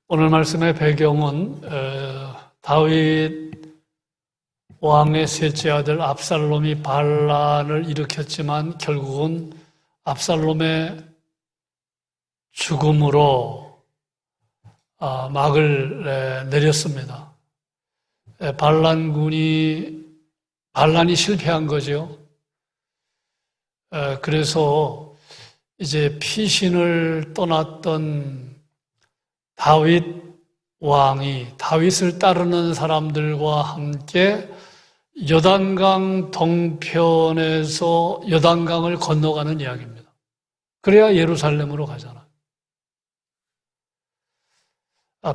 오늘 말씀의 배경은 다윗 왕의 셋째 아들 압살롬이 반란을 일으켰지만 결국은 압살롬의 죽음으로 막을 내렸습니다. 반란이 실패한 거죠. 그래서 이제 피신을 떠났던 다윗 왕이 다윗을 따르는 사람들과 함께 요단강 동편에서 요단강을 건너가는 이야기입니다. 그래야 예루살렘으로 가잖아요.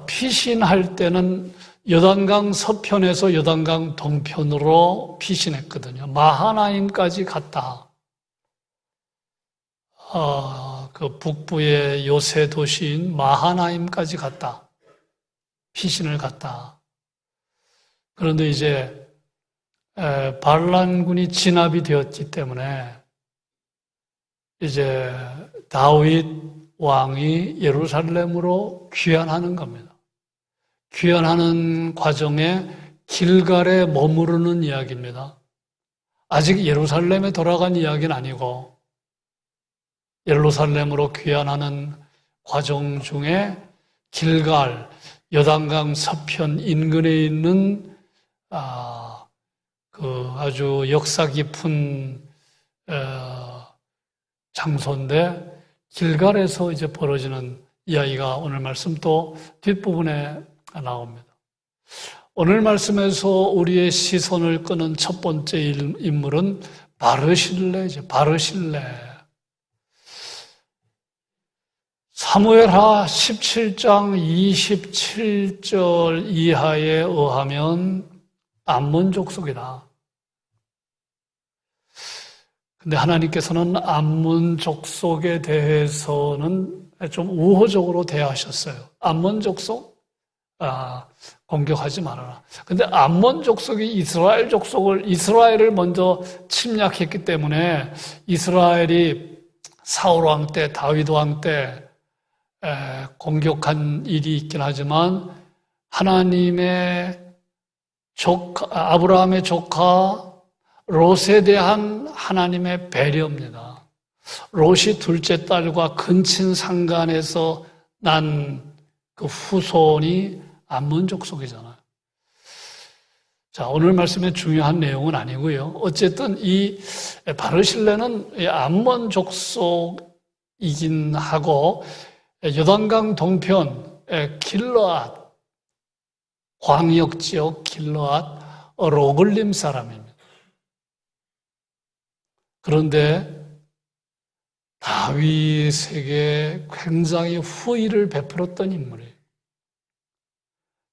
피신할 때는 요단강 서편에서 요단강 동편으로 피신했거든요. 마하나임까지 갔다. 그 북부의 요새 도시인 마하나임까지 갔다. 피신을 갔다. 그런데 이제 반란군이 진압이 되었기 때문에 이제 다윗 왕이 예루살렘으로 귀환하는 겁니다. 귀환하는 과정에 길갈에 머무르는 이야기입니다. 아직 예루살렘에 돌아간 이야기는 아니고 예루살렘으로 귀환하는 과정 중에 길갈, 요단강 서편 인근에 있는 그 아주 역사 깊은 장소인데 길갈에서 이제 벌어지는 이야기가 오늘 말씀 또 뒷부분에 나옵니다. 오늘 말씀에서 우리의 시선을 끄는 첫 번째 인물은 바르실레죠. 바르실레. 사무엘하 17장 27절 이하에 의하면 암몬 족속이다. 근데 하나님께서는 암몬 족속에 대해서는 좀 우호적으로 대하셨어요. 암몬 족속? 공격하지 말아라. 근데 암몬 족속이 이스라엘을 먼저 침략했기 때문에 이스라엘이 사울 왕 때, 다윗 왕 때 공격한 일이 있긴 하지만 하나님의 아브라함의 조카 롯에 대한 하나님의 배려입니다. 롯이 둘째 딸과 근친 상간에서 난 그 후손이 암몬 족속이잖아요. 자, 오늘 말씀의 중요한 내용은 아니고요. 어쨌든 이 바르실레는 암몬 족속이긴 하고 요단강 동편 길르앗 광역지역 길르앗 로글림 사람입니다. 그런데 다윗에게 굉장히 후의를 베풀었던 인물이에요.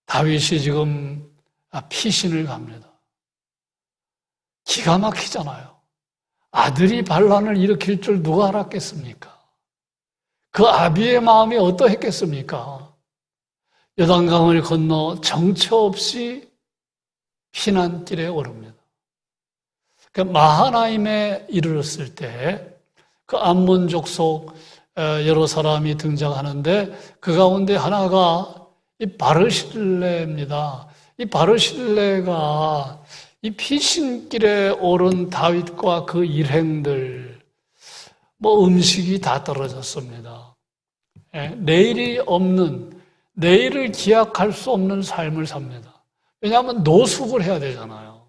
다윗이 지금 피신을 갑니다. 기가 막히잖아요. 아들이 반란을 일으킬 줄 누가 알았겠습니까? 그 아비의 마음이 어떠했겠습니까? 요단강을 건너 정처 없이 피난길에 오릅니다. 마하나임에 이르렀을 때 그 암몬 족속 여러 사람이 등장하는데 그 가운데 하나가 이 바르실레입니다. 이 바르실레가 이 피신길에 오른 다윗과 그 일행들 음식이 다 떨어졌습니다. 내일을 기약할 수 없는 삶을 삽니다. 왜냐하면 노숙을 해야 되잖아요.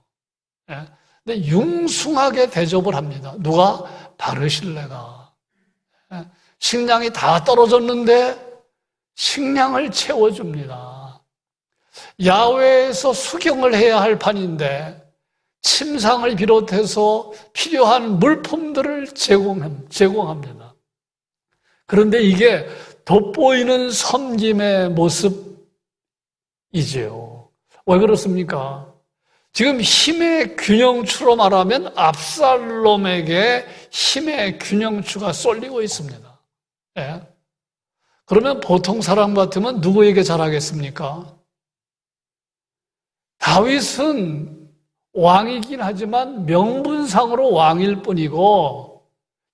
근데 융숭하게 대접을 합니다. 누가? 바르실레가. 식량이 다 떨어졌는데 식량을 채워줍니다. 야외에서 수경을 해야 할 판인데 침상을 비롯해서 필요한 물품들을 제공합니다. 그런데 이게 돋보이는 섬김의 모습이지요. 왜 그렇습니까? 지금 힘의 균형추로 말하면 압살롬에게 힘의 균형추가 쏠리고 있습니다. 그러면 보통 사람 같으면 누구에게 잘하겠습니까? 다윗은 왕이긴 하지만 명분상으로 왕일 뿐이고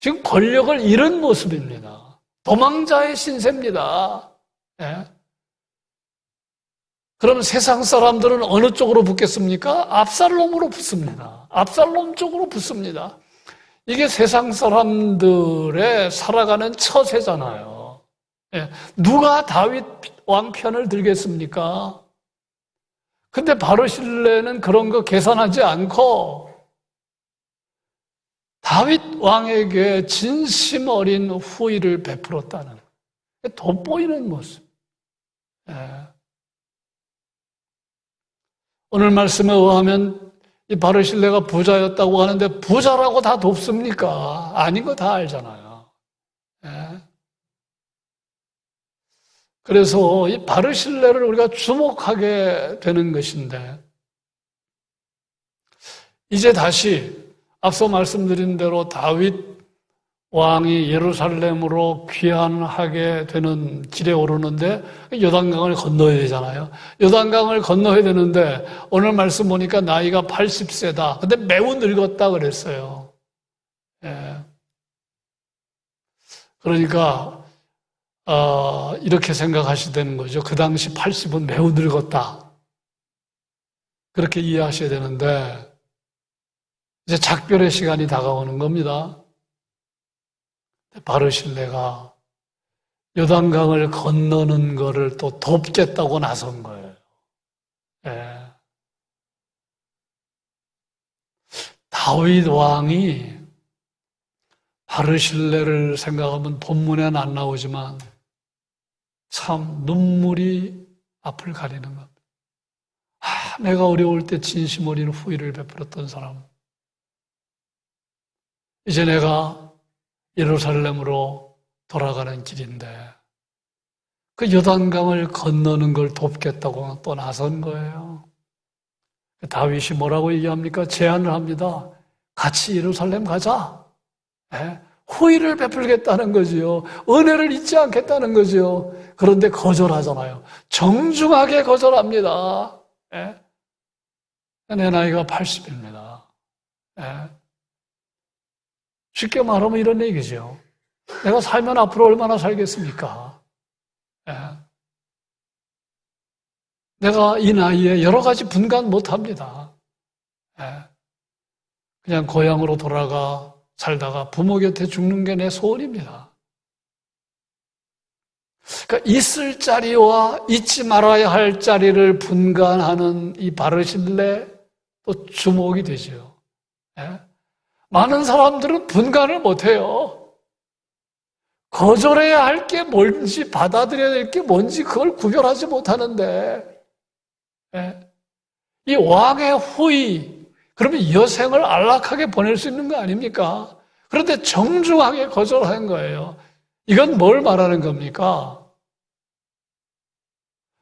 지금 권력을 잃은 모습입니다. 도망자의 신세입니다. 그럼 세상 사람들은 어느 쪽으로 붙겠습니까? 압살롬으로 붙습니다. 압살롬 쪽으로 붙습니다. 이게 세상 사람들의 살아가는 처세잖아요. 예. 누가 다윗 왕 편을 들겠습니까? 근데 바르실레는 그런 거 계산하지 않고 다윗 왕에게 진심 어린 후의를 베풀었다는 돋보이는 모습. 예. 오늘 말씀에 의하면 이 바르실레가 부자였다고 하는데 부자라고 다 돕습니까? 아닌 거 다 알잖아요. 예. 그래서 이 바르실레를 우리가 주목하게 되는 것인데 이제 다시 앞서 말씀드린 대로 다윗 왕이 예루살렘으로 귀환하게 되는 길에 오르는데 요단강을 건너야 되잖아요. 요단강을 건너야 되는데 오늘 말씀 보니까 나이가 80세다. 근데 매우 늙었다 그랬어요. 예. 그러니까 이렇게 생각하시되는 거죠. 그 당시 80은 매우 늙었다. 그렇게 이해하셔야 되는데 이제 작별의 시간이 다가오는 겁니다. 바르실레가 요단강을 건너는 거를 또 돕겠다고 나선 거예요. 예. 다윗 왕이 바르실레를 생각하면 본문에는 안 나오지만 참 눈물이 앞을 가리는 겁니다. 내가 어려울 때 진심 어린 후의를 베풀었던 사람. 이제 내가 예루살렘으로 돌아가는 길인데 그 요단강을 건너는 걸 돕겠다고 또 나선 거예요. 다윗이 뭐라고 얘기합니까? 제안을 합니다. 같이 예루살렘 가자. 네? 후의를 베풀겠다는 거지요. 은혜를 잊지 않겠다는 거지요. 그런데 거절하잖아요. 정중하게 거절합니다. 네? 내 나이가 80입니다. 네? 쉽게 말하면 이런 얘기죠. 내가 살면 앞으로 얼마나 살겠습니까? 예. 내가 이 나이에 여러 가지 분간 못합니다. 예. 그냥 고향으로 돌아가 살다가 부모 곁에 죽는 게 내 소원입니다. 그러니까 있을 자리와 잊지 말아야 할 자리를 분간하는 이 바르실레 또 주목이 되죠. 예. 많은 사람들은 분간을 못해요. 거절해야 할 게 뭔지 받아들여야 될 게 뭔지 그걸 구별하지 못하는데 이 왕의 후의 그러면 여생을 안락하게 보낼 수 있는 거 아닙니까? 그런데 정중하게 거절한 거예요. 이건 뭘 말하는 겁니까?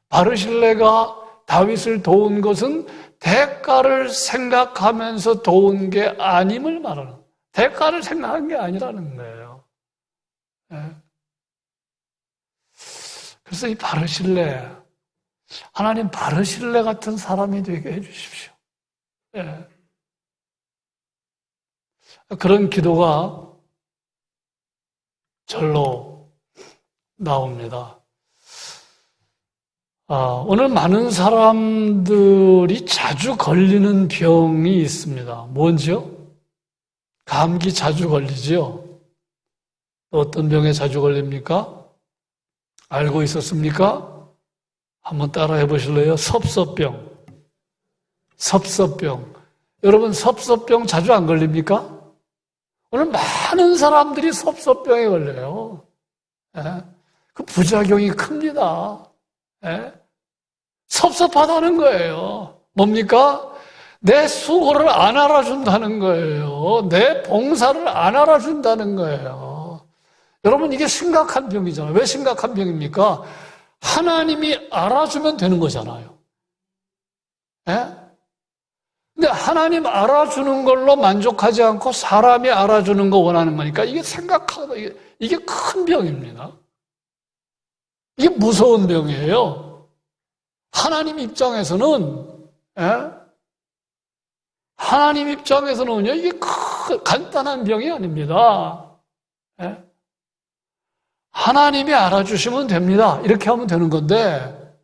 바르실레가 다윗을 도운 것은 대가를 생각하면서 도운 게 아님을 말하는, 대가를 생각한 게 아니라는 거예요. 네. 그래서 이 바르실레, 하나님 바르실레 같은 사람이 되게 해주십시오. 네. 그런 기도가 절로 나옵니다. 오늘 많은 사람들이 자주 걸리는 병이 있습니다. 뭔지요? 감기 자주 걸리지요? 어떤 병에 자주 걸립니까? 알고 있었습니까? 한번 따라 해보실래요? 섭섭병. 섭섭병. 여러분 섭섭병 자주 안 걸립니까? 오늘 많은 사람들이 섭섭병에 걸려요. 예? 그 부작용이 큽니다. 예? 섭섭하다는 거예요. 뭡니까? 내 수고를 안 알아준다는 거예요. 내 봉사를 안 알아준다는 거예요. 여러분 이게 심각한 병이잖아요. 왜 심각한 병입니까? 하나님이 알아주면 되는 거잖아요. 예? 근데 하나님 알아주는 걸로 만족하지 않고 사람이 알아주는 거 원하는 거니까 이게 생각하다 이게 큰 병입니다. 이게 무서운 병이에요. 하나님 입장에서는 하나님 입장에서는요 이게 간단한 병이 아닙니다. 하나님이 알아주시면 됩니다. 이렇게 하면 되는 건데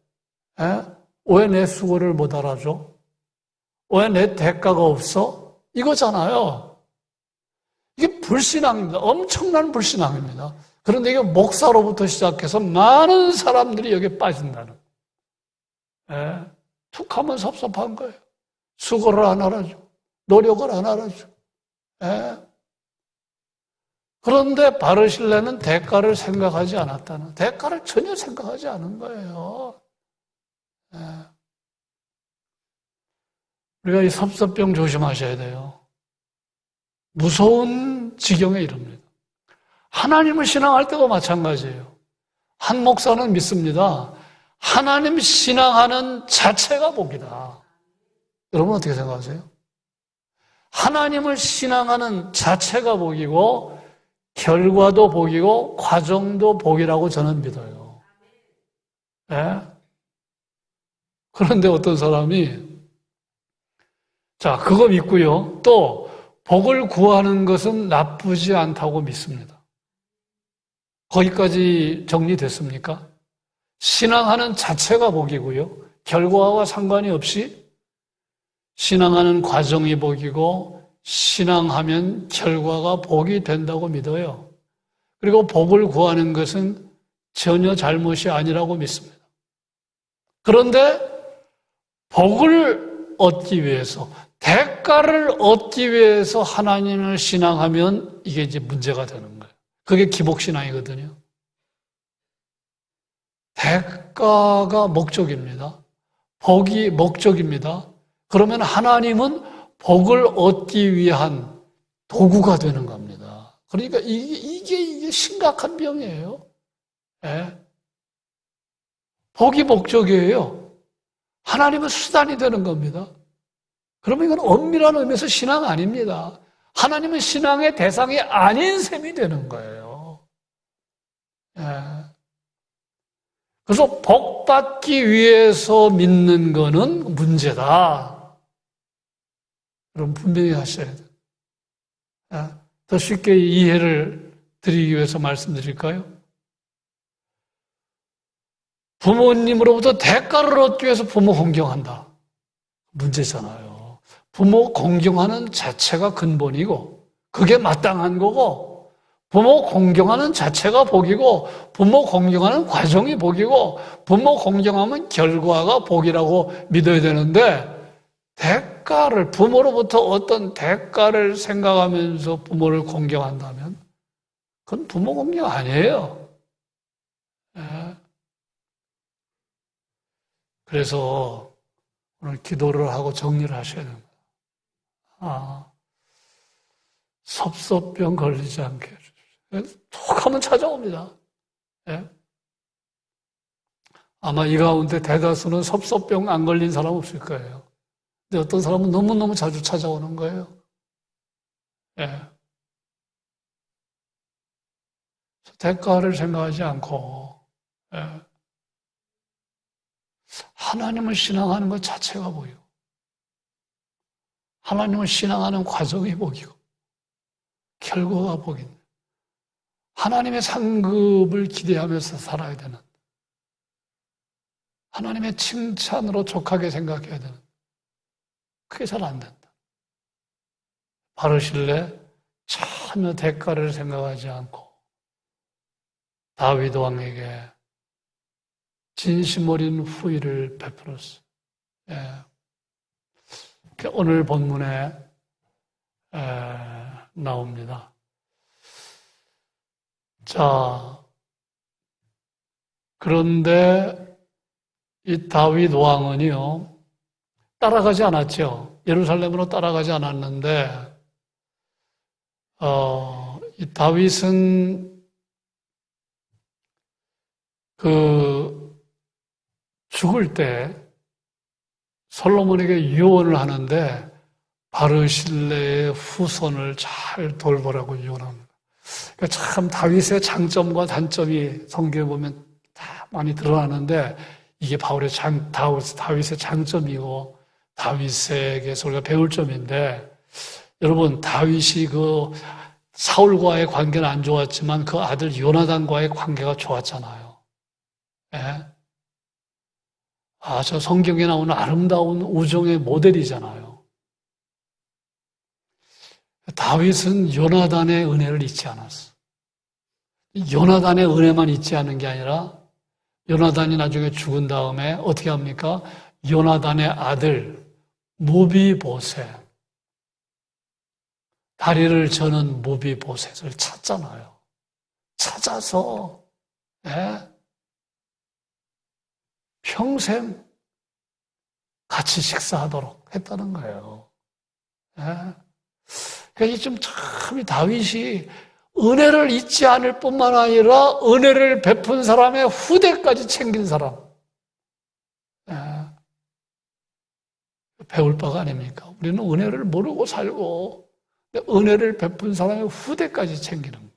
왜 내 수고를 못 알아줘? 왜 내 대가가 없어? 이거잖아요. 이게 불신앙입니다. 엄청난 불신앙입니다. 그런데 이게 목사로부터 시작해서 많은 사람들이 여기에 빠진다는 거예요. 예. 툭하면 섭섭한 거예요. 수고를 안 알아줘. 노력을 안 알아줘. 예. 그런데 바르실레는 대가를 생각하지 않았다는, 대가를 전혀 생각하지 않은 거예요. 예. 우리가 이 섭섭병 조심하셔야 돼요. 무서운 지경에 이릅니다. 하나님을 신앙할 때도 마찬가지예요. 한 목사는 믿습니다. 하나님 신앙하는 자체가 복이다. 여러분 어떻게 생각하세요? 하나님을 신앙하는 자체가 복이고 결과도 복이고 과정도 복이라고 저는 믿어요. 네? 그런데 어떤 사람이 자, 그거 믿고요. 또 복을 구하는 것은 나쁘지 않다고 믿습니다. 거기까지 정리됐습니까? 신앙하는 자체가 복이고요. 결과와 상관이 없이 신앙하는 과정이 복이고 신앙하면 결과가 복이 된다고 믿어요. 그리고 복을 구하는 것은 전혀 잘못이 아니라고 믿습니다. 그런데 복을 얻기 위해서, 대가를 얻기 위해서 하나님을 신앙하면 이게 이제 문제가 되는 거예요. 그게 기복신앙이거든요. 대가가 목적입니다. 복이 목적입니다. 그러면 하나님은 복을 얻기 위한 도구가 되는 겁니다. 그러니까 이게 심각한 병이에요. 네. 복이 목적이에요. 하나님은 수단이 되는 겁니다. 그러면 이건 엄밀한 의미에서 신앙 아닙니다. 하나님은 신앙의 대상이 아닌 셈이 되는 거예요. 네. 그래서 복 받기 위해서 믿는 거는 문제다. 여러분 분명히 하셔야 돼요. 더 쉽게 이해를 드리기 위해서 말씀드릴까요? 부모님으로부터 대가를 얻기 위해서 부모 공경한다. 문제잖아요. 부모 공경하는 자체가 근본이고 그게 마땅한 거고 부모 공경하는 자체가 복이고 부모 공경하는 과정이 복이고 부모 공경하면 결과가 복이라고 믿어야 되는데 대가를, 부모로부터 어떤 대가를 생각하면서 부모를 공경한다면 그건 부모 공경 아니에요. 네. 그래서 오늘 기도를 하고 정리를 하셔야 됩니다. 섭섭병 걸리지 않게 해주십시오. 톡 하면 찾아옵니다. 네. 아마 이 가운데 대다수는 섭섭병 안 걸린 사람 없을 거예요. 근데 어떤 사람은 너무너무 자주 찾아오는 거예요. 예. 대가를 생각하지 않고, 예. 하나님을 신앙하는 것 자체가 복이고, 하나님을 신앙하는 과정이 복이고, 결과가 복인데, 하나님의 상급을 기대하면서 살아야 되는, 하나님의 칭찬으로 족하게 생각해야 되는, 그게 잘 안 된다. 바르실레 전혀 대가를 생각하지 않고 다윗 왕에게 진심 어린 후의를 베풀었어요. 예. 오늘 본문에 나옵니다. 자, 그런데 이 다윗 왕은요, 따라가지 않았죠. 예루살렘으로 따라가지 않았는데, 이 다윗은 죽을 때 솔로몬에게 유언을 하는데 바르실레의 후손을 잘 돌보라고 유언합니다. 그러니까 참 다윗의 장점과 단점이 성경에 보면 다 많이 드러나는데 이게 다윗의 장점이고 다윗에게서 우리가 배울 점인데, 여러분 다윗이 사울과의 관계는 안 좋았지만 그 아들 요나단과의 관계가 좋았잖아요. 예? 저 성경에 나오는 아름다운 우정의 모델이잖아요. 다윗은 요나단의 은혜를 잊지 않았어. 요나단의 은혜만 잊지 않은 게 아니라 요나단이 나중에 죽은 다음에 어떻게 합니까? 요나단의 아들 무비보셋, 다리를 저는 무비보셋을 찾잖아요. 찾아서 평생 같이 식사하도록 했다는 거예요. 그러니까 참 다윗이 은혜를 잊지 않을 뿐만 아니라 은혜를 베푼 사람의 후대까지 챙긴 사람. 배울 바가 아닙니까? 우리는 은혜를 모르고 살고 은혜를 베푼 사람의 후대까지 챙기는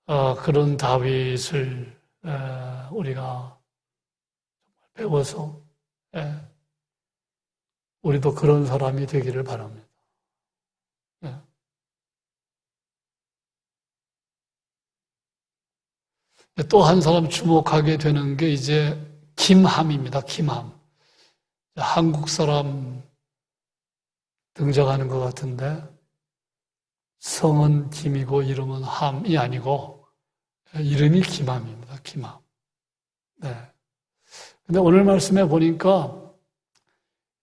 거. 그런 다윗을 우리가 배워서 우리도 그런 사람이 되기를 바랍니다. 또 한 사람 주목하게 되는 게 이제 김함입니다. 김함. 한국 사람 등장하는 것 같은데 성은 김이고 이름은 함이 아니고 이름이 김함입니다. 김함. 네. 근데 오늘 말씀에 보니까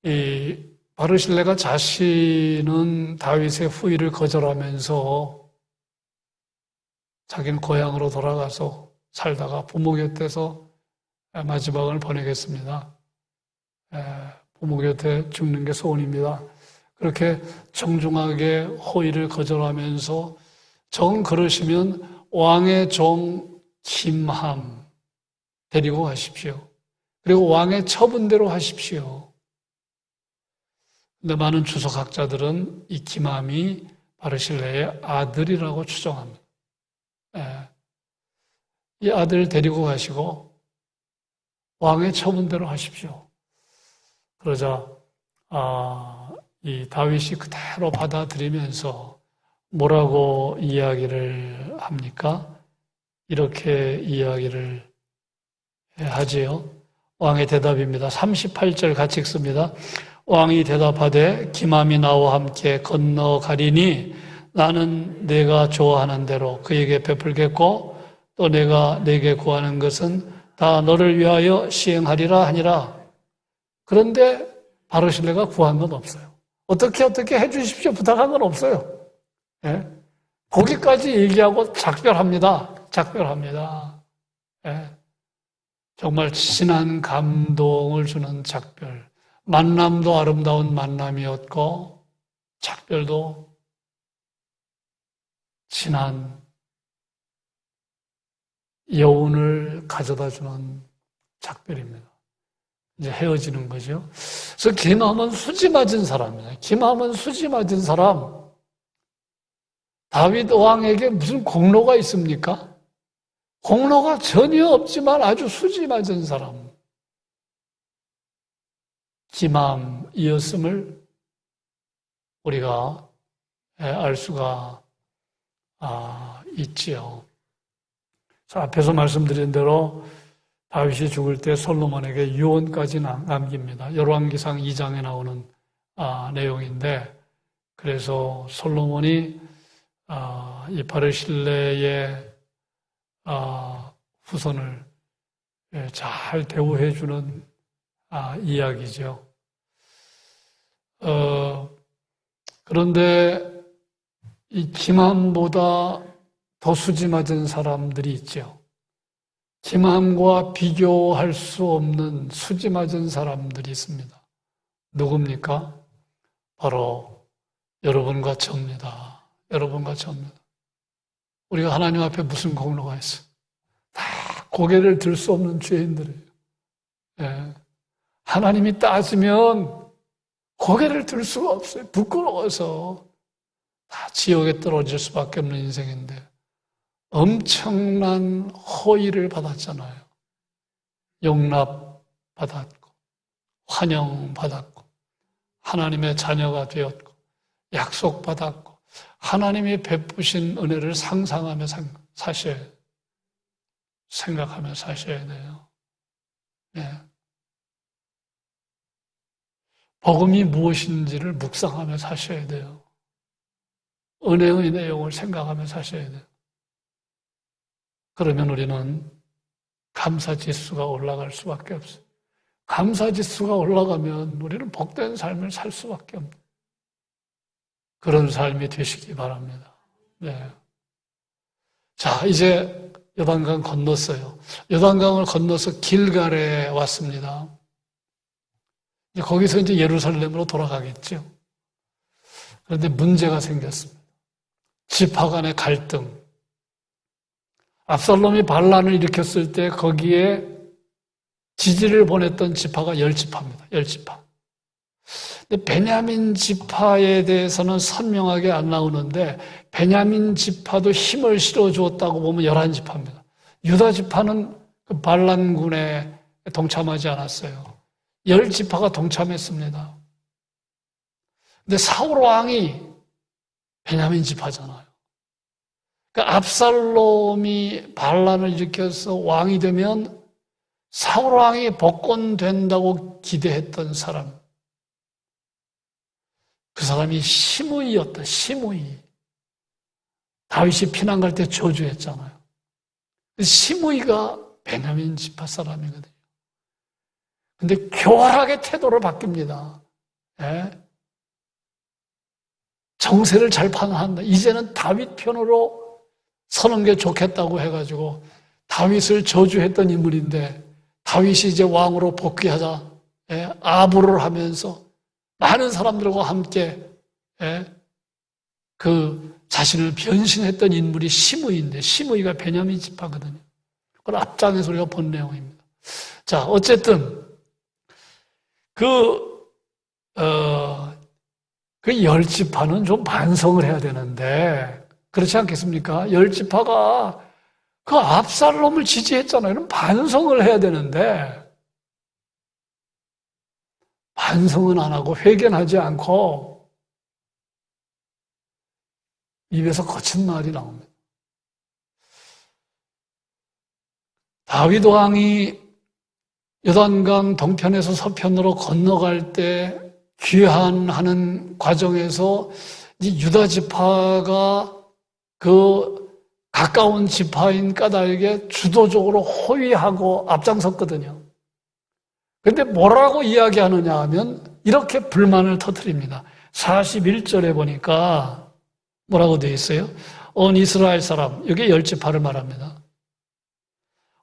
이 바르실레가 자신은 다윗의 후위를 거절하면서 자기는 고향으로 돌아가서 살다가 부모 곁에서 마지막을 보내겠습니다. 부모 곁에 죽는 게 소원입니다. 그렇게 정중하게 호의를 거절하면서 정 그러시면 왕의 종 김함 데리고 가십시오. 그리고 왕의 처분대로 하십시오. 근데 많은 주석학자들은 이 김함이 바르실레의 아들이라고 추정합니다. 이 아들 데리고 가시고 왕의 처분대로 하십시오. 그러자 이 다윗이 그대로 받아들이면서 뭐라고 이야기를 합니까? 이렇게 이야기를 하지요. 왕의 대답입니다. 38절 같이 읽습니다. 왕이 대답하되 김함이 나와 함께 건너가리니 나는 내가 좋아하는 대로 그에게 베풀겠고 또 내가 내게 구하는 것은 다 너를 위하여 시행하리라 하니라. 그런데 바르실레가 구한 건 없어요. 어떻게 해주십시오 부탁한 건 없어요. 거기까지 얘기하고 작별합니다. 정말 진한 감동을 주는 작별. 만남도 아름다운 만남이었고 작별도 진한 여운을 가져다주는 작별입니다. 이제 헤어지는 거죠. 그래서 김함은 수지 맞은 사람이에요. 김함은 수지 맞은 사람. 다윗 왕에게 무슨 공로가 있습니까? 공로가 전혀 없지만 아주 수지 맞은 사람. 김함이었음을 우리가 알 수가 있지요. 앞에서 말씀드린 대로 다윗이 죽을 때 솔로몬에게 유언까지 남깁니다. 열왕기상 2장에 나오는 내용인데, 그래서 솔로몬이 이 바르실레의 후손을 잘 대우해주는 이야기죠. 그런데 이 김함보다 더 수지 맞은 사람들이 있죠. 김함과 비교할 수 없는 수지 맞은 사람들이 있습니다. 누굽니까? 바로 여러분과 저입니다. 여러분과 저입니다. 우리가 하나님 앞에 무슨 공로가 있어? 다 고개를 들 수 없는 죄인들이에요. 하나님이 따지면 고개를 들 수가 없어요. 부끄러워서 다 지옥에 떨어질 수밖에 없는 인생인데 엄청난 호의를 받았잖아요. 용납받았고 환영받았고 하나님의 자녀가 되었고 약속받았고 하나님이 베푸신 은혜를 상상하며 사셔요. 생각하며 사셔야 돼요. 예. 복음이 무엇인지를 묵상하며 사셔야 돼요. 은혜의 내용을 생각하며 사셔야 돼요. 그러면 우리는 감사지수가 올라갈 수밖에 없어요. 감사지수가 올라가면 우리는 복된 삶을 살 수밖에 없는 그런 삶이 되시기 바랍니다. 네. 자, 이제 요단강 건넜어요. 요단강을 건너서 길갈에 왔습니다. 거기서 이제 예루살렘으로 돌아가겠죠. 그런데 문제가 생겼습니다. 지파 간의 갈등. 압살롬이 반란을 일으켰을 때 거기에 지지를 보냈던 지파가 10지파입니다. 10지파. 근데 베냐민 지파에 대해서는 선명하게 안 나오는데 베냐민 지파도 힘을 실어주었다고 보면 11지파입니다. 유다 지파는 그 반란군에 동참하지 않았어요. 10지파가 동참했습니다. 근데 사울 왕이 베냐민 지파잖아요. 그러니까 압살롬이 반란을 일으켜서 왕이 되면 사울 왕이 복권된다고 기대했던 사람. 그 사람이 시므이였다. 시므이. 다윗이 피난 갈 때 저주했잖아요. 시므이가 베냐민 지파 사람이거든요. 근데 교활하게 태도를 바뀝니다. 예? 정세를 잘 판단한다. 이제는 다윗 편으로 서는 게 좋겠다고 해가지고 다윗을 저주했던 인물인데 다윗이 이제 왕으로 복귀하자. 예? 아부를 하면서 많은 사람들과 함께 예? 그 자신을 변신했던 인물이 시므이인데 시므이가 베냐민 지파거든요. 그걸 앞장에서 우리가 본 내용입니다. 자, 어쨌든 그 10지파는 좀 반성을 해야 되는데 그렇지 않겠습니까? 10지파가 그 압살롬을 지지했잖아요. 그럼 반성을 해야 되는데 반성은 안 하고 회개하지 않고 입에서 거친 말이 나옵니다. 다윗 왕이 요단강 동편에서 서편으로 건너갈 때 귀환하는 과정에서 유다 지파가 그 가까운 지파인 까닭에 주도적으로 호위하고 앞장섰거든요. 그런데 뭐라고 이야기하느냐 하면 이렇게 불만을 터뜨립니다. 41절에 보니까 뭐라고 되어 있어요? 온 이스라엘 사람, 여기 10지파를 말합니다.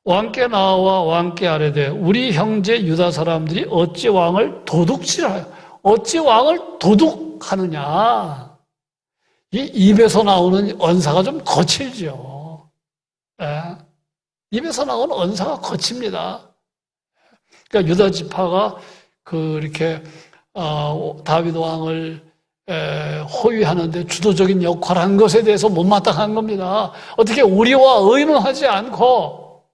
왕께 나와 왕께 아뢰되 우리 형제 유다 사람들이 어찌 왕을 도둑질하여 어찌 왕을 도둑하느냐. 이 입에서 나오는 언사가 좀 거칠죠. 예. 입에서 나오는 언사가 거칩니다. 그러니까 유다 지파가 이렇게 다윗 왕을 호위하는데 주도적인 역할을 한 것에 대해서 못마땅한 겁니다. 어떻게 우리와 의논하지 않고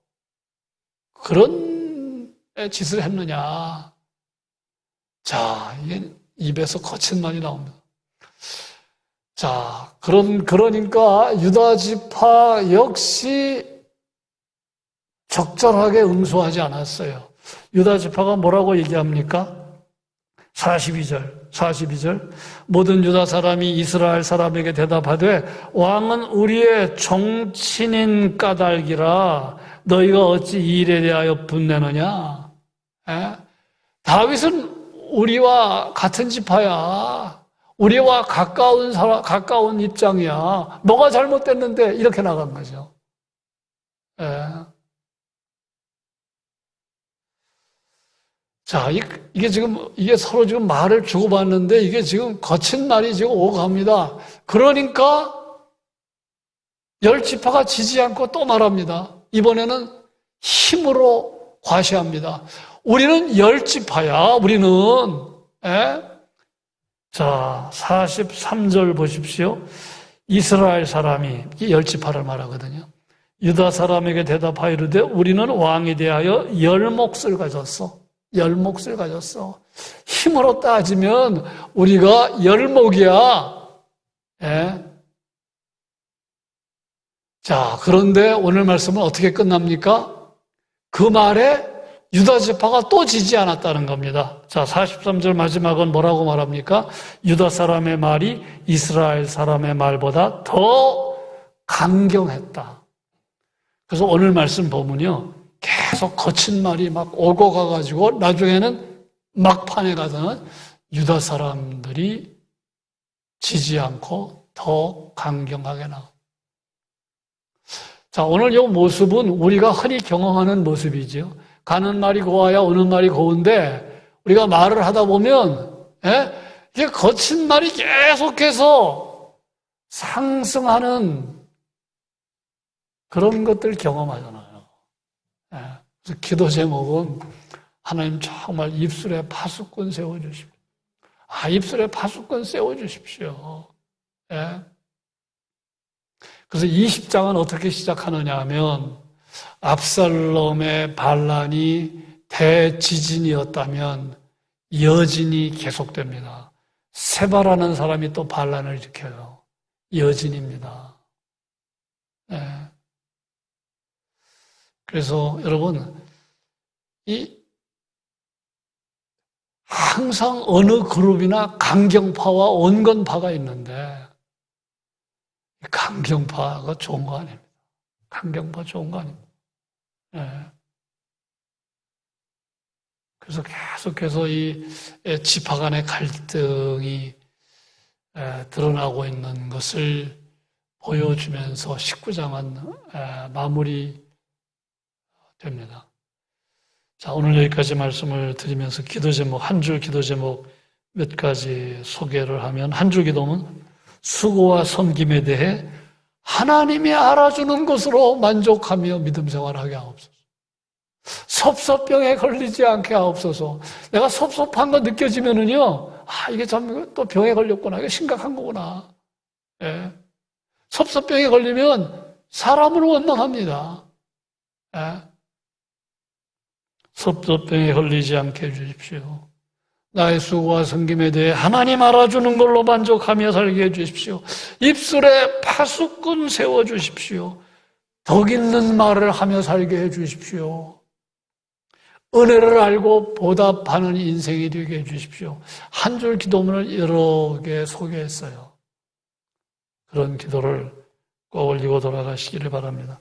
그런 짓을 했느냐. 자, 이게 입에서 거친 말이 나옵니다. 자, 그러니까 유다 지파 역시 적절하게 응수하지 않았어요. 유다 지파가 뭐라고 얘기합니까? 42절. 모든 유다 사람이 이스라엘 사람에게 대답하되 왕은 우리의 종친인 까닭이라 너희가 어찌 이 일에 대하여 분내느냐? 에? 다윗은 우리와 같은 지파야. 우리와 가까운 입장이야. 뭐가 잘못됐는데 이렇게 나간 거죠. 예. 자, 이게 서로 지금 말을 주고받는데 이게 지금 거친 말이 지금 오고 갑니다. 그러니까 10지파가 지지 않고 또 말합니다. 이번에는 힘으로 과시합니다. 우리는 10지파야, 우리는. 에? 자, 43절 보십시오. 이스라엘 사람이, 이 10지파를 말하거든요. 유다 사람에게 대답하여 이르되 우리는 왕에 대하여 10몫을 가졌어. 10몫을 가졌어. 힘으로 따지면 우리가 10몫이야. 예? 자, 그런데 오늘 말씀은 어떻게 끝납니까? 그 말에 유다 지파가 또 지지 않았다는 겁니다. 자, 43절 마지막은 뭐라고 말합니까? 유다 사람의 말이 이스라엘 사람의 말보다 더 강경했다. 그래서 오늘 말씀 보면요, 계속 거친 말이 막 오고 가가지고 나중에는 막판에 가서는 유다 사람들이 지지 않고 더 강경하게 나옵니다. 자, 오늘 이 모습은 우리가 흔히 경험하는 모습이죠. 가는 말이 고와야 오는 말이 고운데 우리가 말을 하다 보면 이게 거친 말이 계속해서 상승하는 그런 것들 경험하잖아요. 그래서 기도 제목은 하나님 정말 입술에 파수꾼 세워주십시오. 입술에 파수꾼 세워주십시오. 그래서 20장은 어떻게 시작하느냐 하면 압살롬의 반란이 대지진이었다면 여진이 계속됩니다. 세바라는 사람이 또 반란을 일으켜요. 여진입니다. 그래서 여러분, 항상 어느 그룹이나 강경파와 온건파가 있는데 강경파가 좋은 거 아닙니다. 강경파 좋은 거 아닙니다. 그래서 계속해서 이 지파 간의 갈등이 드러나고 있는 것을 보여주면서 19장은 마무리됩니다. 자, 오늘 여기까지 말씀을 드리면서 기도 제목, 한 줄 기도 제목 몇 가지 소개를 하면, 한 줄 기도는 수고와 섬김에 대해 하나님이 알아주는 것으로 만족하며 믿음 생활하게 하옵소서. 섭섭병에 걸리지 않게 하옵소서. 내가 섭섭한 거 느껴지면은요, 이게 참 또 병에 걸렸구나. 이게 심각한 거구나. 섭섭병에 걸리면 사람은 원망합니다. 섭섭병에 걸리지 않게 해주십시오. 나의 수고와 섬김에 대해 하나님 알아주는 걸로 만족하며 살게 해주십시오. 입술에 파수꾼 세워주십시오. 덕 있는 말을 하며 살게 해주십시오. 은혜를 알고 보답하는 인생이 되게 해주십시오. 한 줄 기도문을 여러 개 소개했어요. 그런 기도를 꼭 올리고 돌아가시기를 바랍니다.